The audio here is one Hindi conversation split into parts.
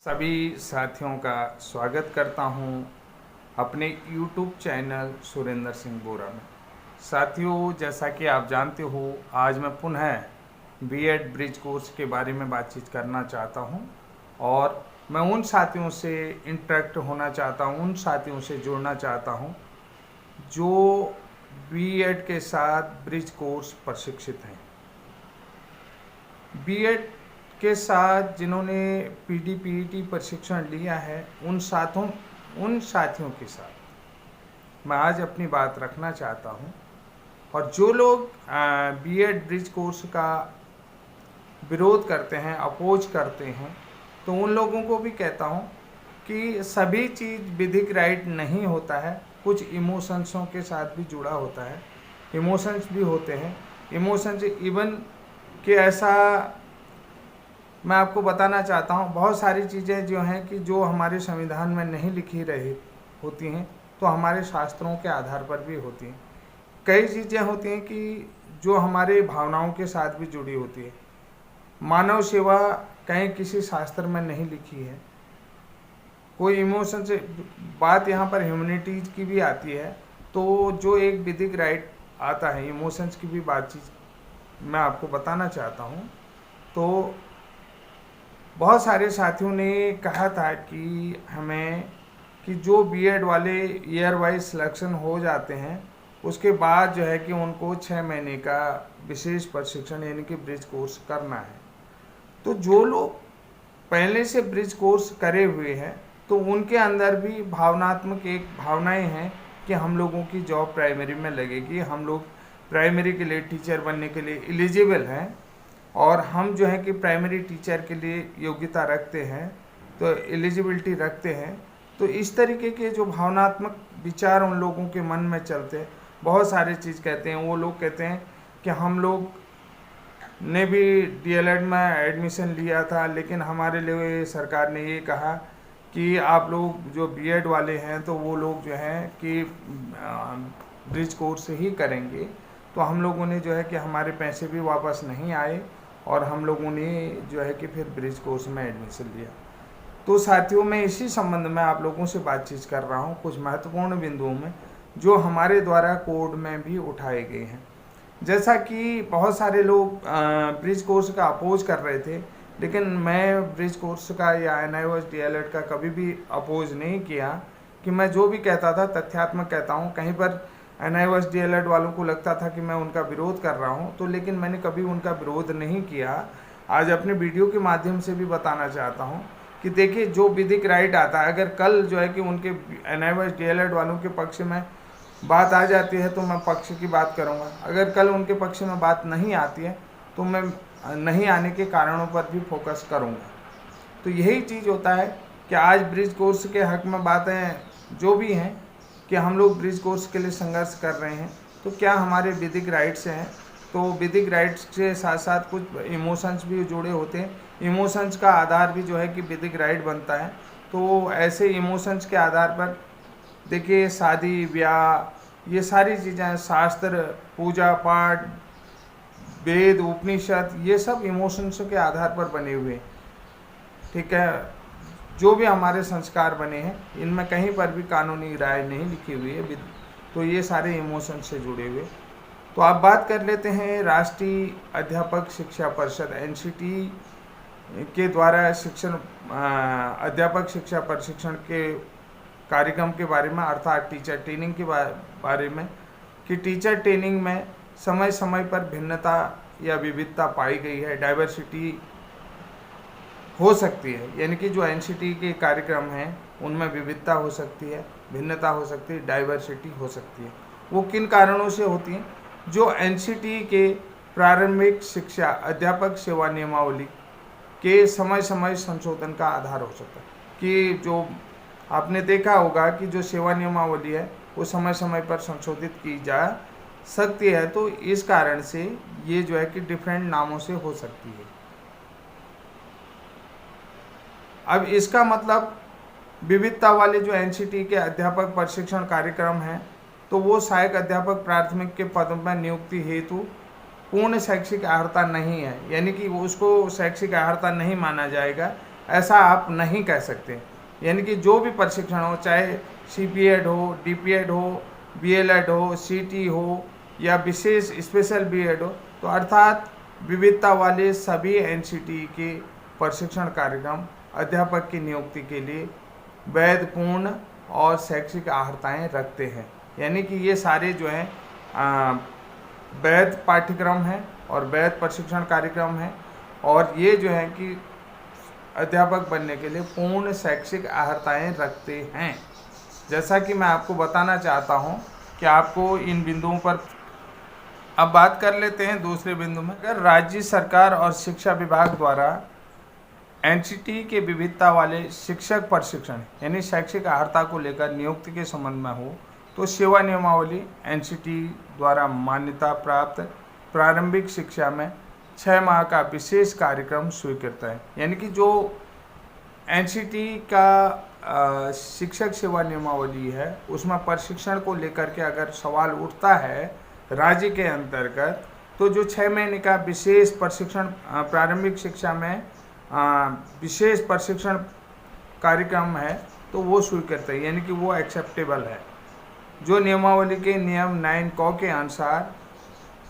सभी साथियों का स्वागत करता हूं अपने YouTube चैनल सुरेंद्र सिंह बोरा में। साथियों, जैसा कि आप जानते हो, आज मैं पुनः बीएड ब्रिज कोर्स के बारे में बातचीत करना चाहता हूं और मैं उन साथियों से इंटरेक्ट होना चाहता हूं, उन साथियों से जुड़ना चाहता हूं जो बीएड के साथ ब्रिज कोर्स प्रशिक्षित हैं। बीएड के साथ जिन्होंने पीडी पीईटी प्रशिक्षण लिया है, उन साथियों के साथ मैं आज अपनी बात रखना चाहता हूं। और जो लोग बीएड ब्रिज कोर्स का विरोध करते हैं, अपोज करते हैं, तो उन लोगों को भी कहता हूं कि सभी चीज़ विधिक राइट नहीं होता है, कुछ इमोशंसों के साथ भी जुड़ा होता है। इमोशंस भी होते हैं, इमोशंस इवन कि ऐसा मैं आपको बताना चाहता हूँ, बहुत सारी चीज़ें जो हैं कि जो हमारे संविधान में नहीं लिखी रही होती हैं, तो हमारे शास्त्रों के आधार पर भी होती हैं। कई चीज़ें होती हैं कि जो हमारे भावनाओं के साथ भी जुड़ी होती है। मानव सेवा कहीं किसी शास्त्र में नहीं लिखी है। कोई इमोशन से बात यहाँ पर ह्यूमैनिटीज की भी आती है, तो जो एक विधिक राइट आता है, इमोशंस की भी बातचीत मैं आपको बताना चाहता हूँ। तो बहुत सारे साथियों ने कहा था कि हमें कि जो बीएड वाले ईयर वाइज सिलेक्शन हो जाते हैं, उसके बाद जो है कि उनको 6 महीने का विशेष प्रशिक्षण यानी कि ब्रिज कोर्स करना है। तो जो लोग पहले से ब्रिज कोर्स करे हुए हैं, तो उनके अंदर भी भावनात्मक एक भावनाएं हैं कि हम लोगों की जॉब प्राइमरी में लगेगी, हम लोग प्राइमरी के लिए टीचर बनने के लिए एलिजिबल हैं और हम जो है कि प्राइमरी टीचर के लिए योग्यता रखते हैं, तो एलिजिबिलिटी रखते हैं। तो इस तरीके के जो भावनात्मक विचार उन लोगों के मन में चलते हैं, बहुत सारी चीज़ कहते हैं। वो लोग कहते हैं कि हम लोग ने भी डीएलएड में एडमिशन लिया था, लेकिन हमारे लिए सरकार ने ये कहा कि आप लोग जो बीएड वाले हैं, तो वो लोग जो हैं कि ब्रिज कोर्स ही करेंगे। तो हम लोगों ने जो है कि हमारे पैसे भी वापस नहीं आए और हम लोगों ने जो है कि फिर ब्रिज कोर्स में एडमिशन लिया। तो साथियों, मैं इसी संबंध में आप लोगों से बातचीत कर रहा हूं, कुछ महत्वपूर्ण बिंदुओं में जो हमारे द्वारा कोड में भी उठाए गए हैं। जैसा कि बहुत सारे लोग ब्रिज कोर्स का अपोज कर रहे थे, लेकिन मैं ब्रिज कोर्स का या एनआईओएस डीएलएड का कभी भी अपोज नहीं किया। कि मैं जो भी कहता था तथ्यात्मक कहता हूँ। कहीं पर एनआईओएस डीएलएड वालों को लगता था कि मैं उनका विरोध कर रहा हूँ, तो लेकिन मैंने कभी उनका विरोध नहीं किया। आज अपने वीडियो के माध्यम से भी बताना चाहता हूँ कि देखिए, जो विधिक राइट आता है, अगर कल जो है कि उनके एनआईओएस डीएलएड वालों के पक्ष में बात आ जाती है तो मैं पक्ष की बात करूँगा। अगर कल उनके पक्ष में बात नहीं आती है तो मैं नहीं आने के कारणों पर भी फोकस करूँगा। तो यही चीज़ होता है कि आज ब्रिज कोर्स के हक में बातें जो भी हैं कि हम लोग ब्रिज कोर्स के लिए संघर्ष कर रहे हैं, तो क्या हमारे विधिक राइट्स हैं? तो विधिक राइट्स के साथ साथ कुछ इमोशंस भी जुड़े होते हैं। इमोशंस का आधार भी जो है कि विधिक राइट बनता है। तो ऐसे इमोशंस के आधार पर देखिए, शादी ब्याह, ये सारी चीज़ें, शास्त्र, पूजा पाठ, वेद, उपनिषद, ये सब इमोशंस के आधार पर बने हुए हैं। ठीक है, जो भी हमारे संस्कार बने हैं, इनमें कहीं पर भी कानूनी राय नहीं लिखी हुई है, तो ये सारे इमोशन से जुड़े हुए। तो आप बात कर लेते हैं राष्ट्रीय अध्यापक शिक्षा परिषद एनसीटी के द्वारा शिक्षण अध्यापक शिक्षा प्रशिक्षण के कार्यक्रम के बारे में, अर्थात टीचर ट्रेनिंग के बारे में, कि टीचर ट्रेनिंग में समय समय पर भिन्नता या विविधता पाई गई है, डाइवर्सिटी हो सकती है। यानी कि जो एनसीटी के कार्यक्रम हैं उनमें विविधता हो सकती है, भिन्नता हो सकती है, डाइवर्सिटी हो सकती है। वो किन कारणों से होती हैं? जो एनसीटी के प्रारंभिक शिक्षा अध्यापक सेवा नियमावली के समय समय संशोधन का आधार हो सकता है। कि जो आपने देखा होगा कि जो सेवा नियमावली है वो समय समय पर संशोधित की जा सकती है, तो इस कारण से ये जो है कि डिफरेंट नामों से हो सकती है। अब इसका मतलब विविधता वाले जो एनसीटी के अध्यापक प्रशिक्षण कार्यक्रम हैं, तो वो सहायक अध्यापक प्राथमिक के पद में नियुक्ति हेतु पूर्ण शैक्षिक अर्हता नहीं है। यानी कि उसको शैक्षिक अर्हता नहीं माना जाएगा ऐसा आप नहीं कह सकते। यानी कि जो भी प्रशिक्षण हो, चाहे CPED हो, DPED हो, BLED हो, CT हो या विशेष स्पेशल BEd हो, तो अर्थात विविधता वाले सभी NCT के प्रशिक्षण कार्यक्रम अध्यापक की नियुक्ति के लिए वैधपूर्ण और शैक्षिक अर्हताएँ रखते हैं। यानी कि ये सारे जो हैं वैध पाठ्यक्रम हैं और वैध प्रशिक्षण कार्यक्रम हैं, और ये जो है कि अध्यापक बनने के लिए पूर्ण शैक्षिक अर्हताएँ रखते हैं। जैसा कि मैं आपको बताना चाहता हूँ कि आपको इन बिंदुओं पर अब बात कर लेते हैं। दूसरे बिंदु में, अगर राज्य सरकार और शिक्षा विभाग द्वारा NCT के विविधता वाले शिक्षक प्रशिक्षण यानी शैक्षिक अर्हता को लेकर नियुक्ति के संबंध में हो, तो सेवा नियमावली NCT द्वारा मान्यता प्राप्त प्रारंभिक शिक्षा में 6 माह का विशेष कार्यक्रम स्वीकृत है। यानी कि जो NCT का शिक्षक सेवा नियमावली है, उसमें प्रशिक्षण को लेकर के अगर सवाल उठता है राज्य के अंतर्गत, तो जो 6 महीने का विशेष प्रशिक्षण प्रारंभिक शिक्षा में विशेष प्रशिक्षण कार्यक्रम है, तो वो स्वीकृत है, यानी कि वो एक्सेप्टेबल है। जो नियमावली के नियम 9 क के अनुसार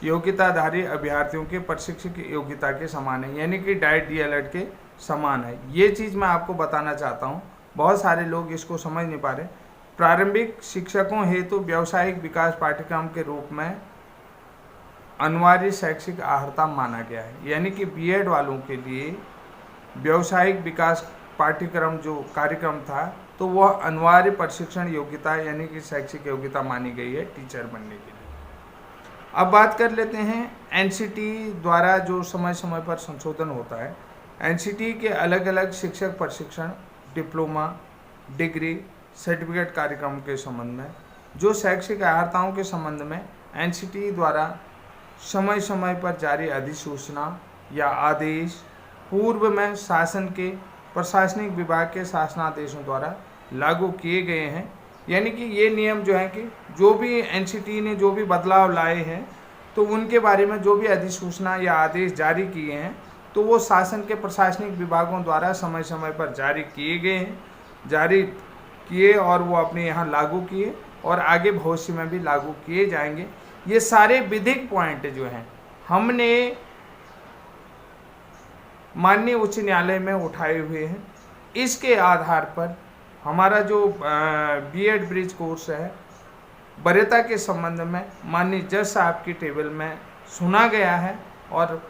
योग्यताधारी अभ्यर्थियों के प्रशिक्षक योग्यता के समान है, यानी कि डाइट DLED के समान है। ये चीज़ मैं आपको बताना चाहता हूँ, बहुत सारे लोग इसको समझ नहीं पा रहे। प्रारंभिक शिक्षकों हेतु व्यावसायिक विकास पाठ्यक्रम के रूप में अनिवार्य शैक्षिक अर्हता माना गया है। यानी कि BEd वालों के लिए व्यावसायिक विकास पाठ्यक्रम जो कार्यक्रम था, तो वह अनिवार्य प्रशिक्षण योग्यता यानी कि शैक्षिक योग्यता मानी गई है टीचर बनने के लिए। अब बात कर लेते हैं NCT द्वारा जो समय समय पर संशोधन होता है। NCT के अलग अलग शिक्षक प्रशिक्षण, डिप्लोमा, डिग्री, सर्टिफिकेट कार्यक्रम के संबंध में जो शैक्षिक अर्हताओं के संबंध में NCT द्वारा समय समय पर जारी अधिसूचना या आदेश पूर्व में शासन के प्रशासनिक विभाग के शासनादेशों द्वारा लागू किए गए हैं। यानी कि ये नियम जो है कि जो भी NCT ने जो भी बदलाव लाए हैं, तो उनके बारे में जो भी अधिसूचना या आदेश जारी किए हैं, तो वो शासन के प्रशासनिक विभागों द्वारा समय समय पर जारी किए गए हैं, जारी किए और वो अपने यहाँ लागू किए और आगे भविष्य में भी लागू किए जाएंगे। ये सारे विधिक पॉइंट जो हैं हमने माननीय उच्च न्यायालय में उठाए हुए हैं। इसके आधार पर हमारा जो BEd ब्रिज कोर्स है, वरीयता के संबंध में माननीय जज साहब की टेबल में सुना गया है और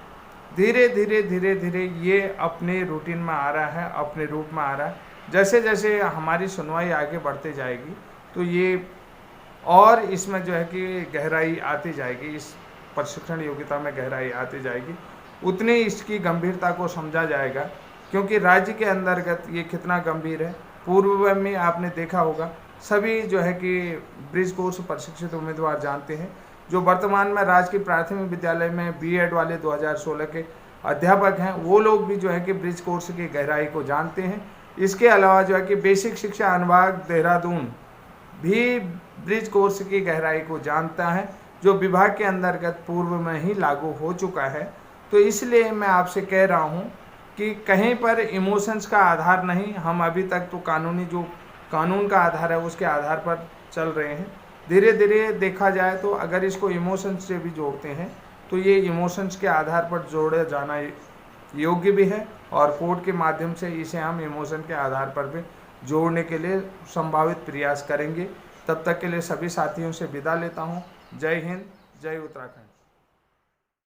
धीरे धीरे ये अपने रूटीन में आ रहा है, अपने रूप में आ रहा है। जैसे जैसे हमारी सुनवाई आगे बढ़ते जाएगी, तो ये और इसमें जो है कि गहराई आती जाएगी, इस प्रशिक्षण योग्यता में गहराई आती जाएगी, उतनी इसकी गंभीरता को समझा जाएगा। क्योंकि राज्य के अंतर्गत ये कितना गंभीर है, पूर्व में आपने देखा होगा, सभी जो है कि ब्रिज कोर्स प्रशिक्षित उम्मीदवार जानते हैं। जो वर्तमान में राजकीय प्राथमिक विद्यालय में BEd वाले 2016 के अध्यापक हैं, वो लोग भी जो है कि ब्रिज कोर्स की गहराई को जानते हैं। इसके अलावा जो है कि बेसिक शिक्षा अनुभाग देहरादून भी ब्रिज कोर्स की गहराई को जानता है, जो विभाग के अंतर्गत पूर्व में ही लागू हो चुका है। तो इसलिए मैं आपसे कह रहा हूँ कि कहीं पर इमोशंस का आधार नहीं, हम अभी तक तो कानूनी जो कानून का आधार है उसके आधार पर चल रहे हैं। धीरे धीरे देखा जाए तो अगर इसको इमोशंस से भी जोड़ते हैं, तो ये इमोशंस के आधार पर जोड़े जाना योग्य भी है और कोर्ट के माध्यम से इसे हम इमोशन के आधार पर भी जोड़ने के लिए संभावित प्रयास करेंगे। तब तक के लिए सभी साथियों से विदा लेता हूँ। जय हिंद, जय उत्तराखंड।